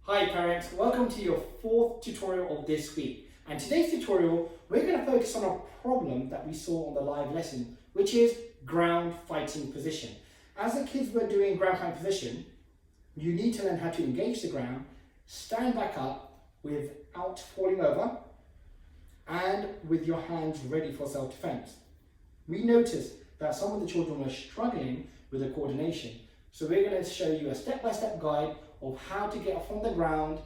Hi parents, welcome to your fourth tutorial of this week. And today's tutorial, we're going to focus on a problem that we saw on the live lesson, which is ground fighting position. As the kids were doing ground fighting position, you need to learn how to engage the ground, stand back up without falling over, and with your hands ready for self-defense. We noticed that some of the children were struggling with the coordination. So we're going to show you a step-by-step guide of how to get up from the ground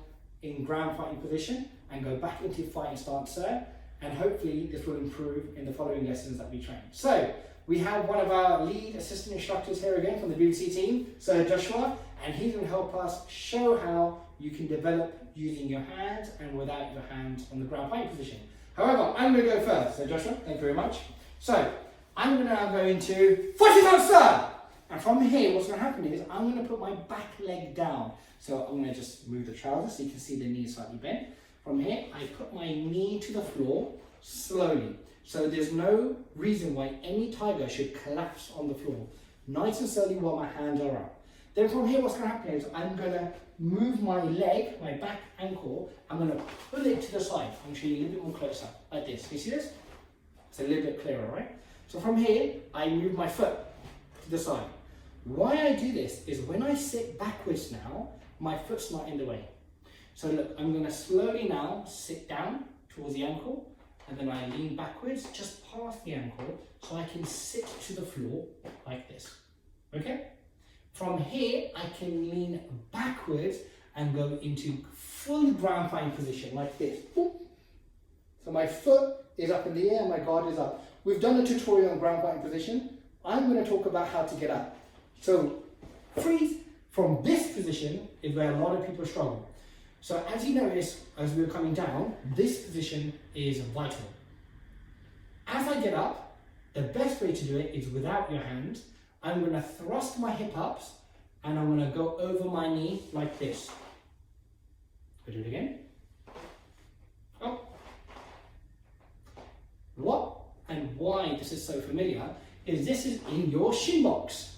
in ground fighting position and go back into fighting stance, sir. And hopefully this will improve in the following lessons that we train. So we have one of our lead assistant instructors here again from the BBC team, Sir Joshua, and he's going to help us show how you can develop using your hands and without your hands on the ground fighting position. However, I'm going to go first. So Joshua, thank you very much. So I'm going to now go into fighting stance, sir. And from here, what's going to happen is I'm going to put my back leg down. So I'm going to just move the trousers so you can see the knee slightly bent. From here, I put my knee to the floor slowly. So there's no reason why any tiger should collapse on the floor. Nice and slowly while my hands are up. Then from here, what's going to happen is I'm going to move my leg, my back ankle, I'm going to pull it to the side. I'm going to show you a little bit more closer, like this. Can you see this? It's a little bit clearer, right? So from here, I move my foot to the side. Why I do this is when I sit backwards now, my foot's not in the way. So look, I'm going to slowly now sit down towards the ankle, and then I lean backwards just past the ankle so I can sit to the floor like this. Okay? From here, I can lean backwards and go into full ground fighting position like this. So my foot is up in the air, my guard is up. We've done a tutorial on ground fighting position. I'm going to talk about how to get up. So freeze from this position is where a lot of people struggle. So as you notice, as we were coming down, this position is vital. As I get up, the best way to do it is without your hands. I'm going to thrust my hip ups and I'm going to go over my knee like this. I'll do it again. Oh. What and why this is so familiar is this is in your shin box.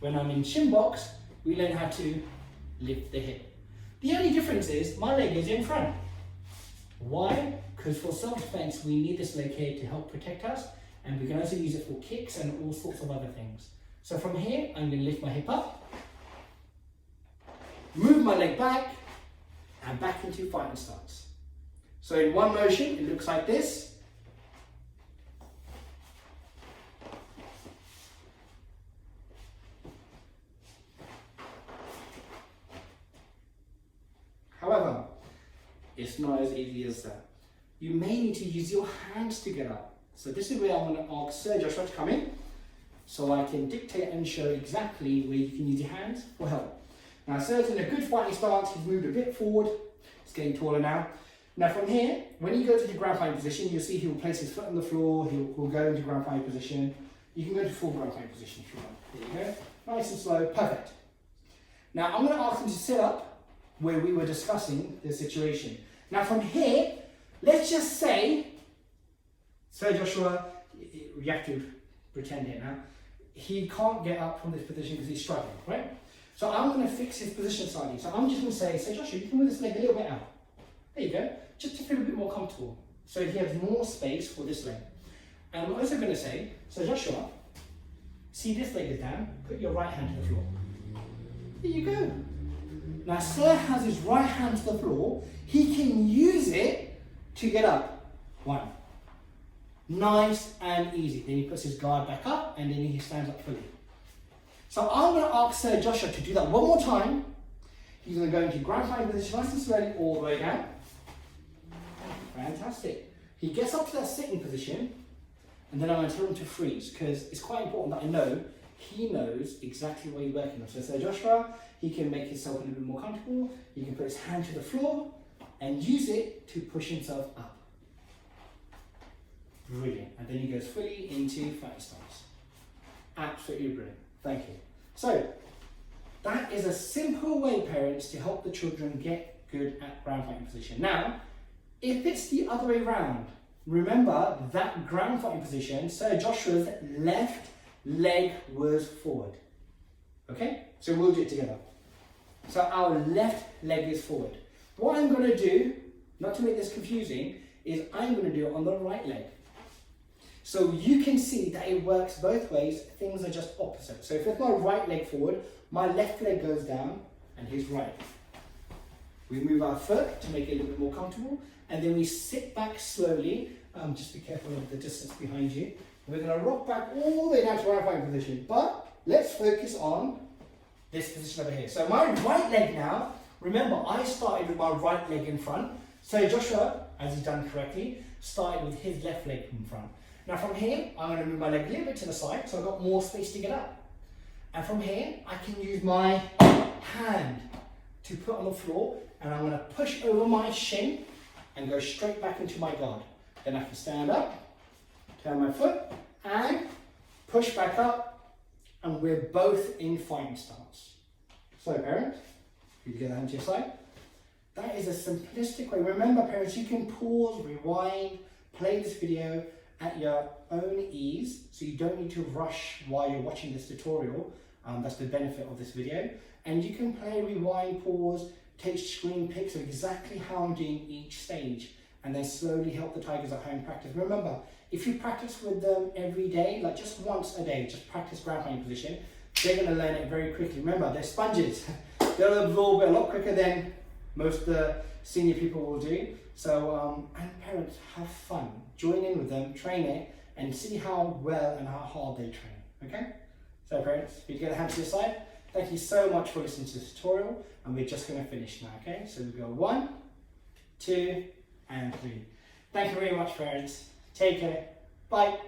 When I'm in shin box, we learn how to lift the hip. The only difference is my leg is in front. Why? Because for self-defense, we need this leg here to help protect us, and we can also use it for kicks and all sorts of other things. So from here, I'm going to lift my hip up, move my leg back, and back into fighting stance. So in one motion, it looks like this. However, it's not as easy as that. You may need to use your hands to get up. So this is where I'm going to ask Sir Joshua to come in so I can dictate and show exactly where you can use your hands for help. Now Sir's in a good fighting stance, he's moved a bit forward, he's getting taller now. Now from here, when he goes into ground fighting position, you'll see he will place his foot on the floor, he'll go into ground fighting position. You can go to full ground fighting position if you want. There you go. Nice and slow, perfect. Now I'm going to ask him to sit up where we were discussing the situation. Now from here, let's just say, Sir Joshua, you have to pretend it now, he can't get up from this position because he's struggling, right? So I'm going to fix his position slightly. So I'm just going to say, Sir Joshua, you can move this leg a little bit out. There you go, just to feel a bit more comfortable. So he has more space for this leg. And I'm also going to say, Sir Joshua, see this leg is down, put your right hand to the floor. There you go. Now Sir has his right hand to the floor, he can use it to get up. One. Nice and easy. Then he puts his guard back up and then he stands up fully. So I'm going to ask Sir Joshua to do that one more time. He's going to go into ground fighting position nice and slowly all the way down. Fantastic. He gets up to that sitting position and then I'm going to tell him to freeze because it's quite important that I know he knows exactly what he's working on. So Sir Joshua, he can make himself a little bit more comfortable. He can put his hand to the floor and use it to push himself up. Brilliant. And then he goes fully into fighting stance. Absolutely brilliant. Thank you. So that is a simple way, parents, to help the children get good at ground fighting position. Now, if it's the other way around, remember that ground fighting position, Sir Joshua's left leg was forward. Okay? So we'll do it together. So our left leg is forward. What I'm going to do, not to make this confusing, is I'm going to do it on the right leg. So you can see that it works both ways, things are just opposite. So if it's my right leg forward, my left leg goes down and his right. We move our foot to make it a little bit more comfortable, and then we sit back slowly. Just be careful of the distance behind you. We're going to rock back all the way down to our right position, but let's focus on this position over here. So my right leg now, remember I started with my right leg in front. So Joshua, as he's done correctly, started with his left leg in front. Now from here, I'm going to move my leg a little bit to the side, so I've got more space to get up. And from here, I can use my hand to put on the floor, and I'm going to push over my shin and go straight back into my guard. Then I can stand up, turn my foot, and push back up, and we're both in fighting stance. So parents, you get that hand to your side. That is a simplistic way. Remember parents, you can pause, rewind, play this video at your own ease, so you don't need to rush while you're watching this tutorial. That's the benefit of this video. And you can play, rewind, pause, take screen pics of exactly how I'm doing each stage, and then slowly help the tigers at home practice. Remember, if you practice with them every day, like just once a day, just practice ground fighting position, they're going to learn it very quickly. Remember, they're sponges. They'll absorb it a lot quicker than most of the senior people will do. So, and parents, have fun. Join in with them, train it, and see how well and how hard they train, okay? So parents, if you get a hand to your side, thank you so much for listening to this tutorial, and we're just going to finish now, okay? So we go 1, 2, and 3. Thank you very much, parents. Take care. Bye.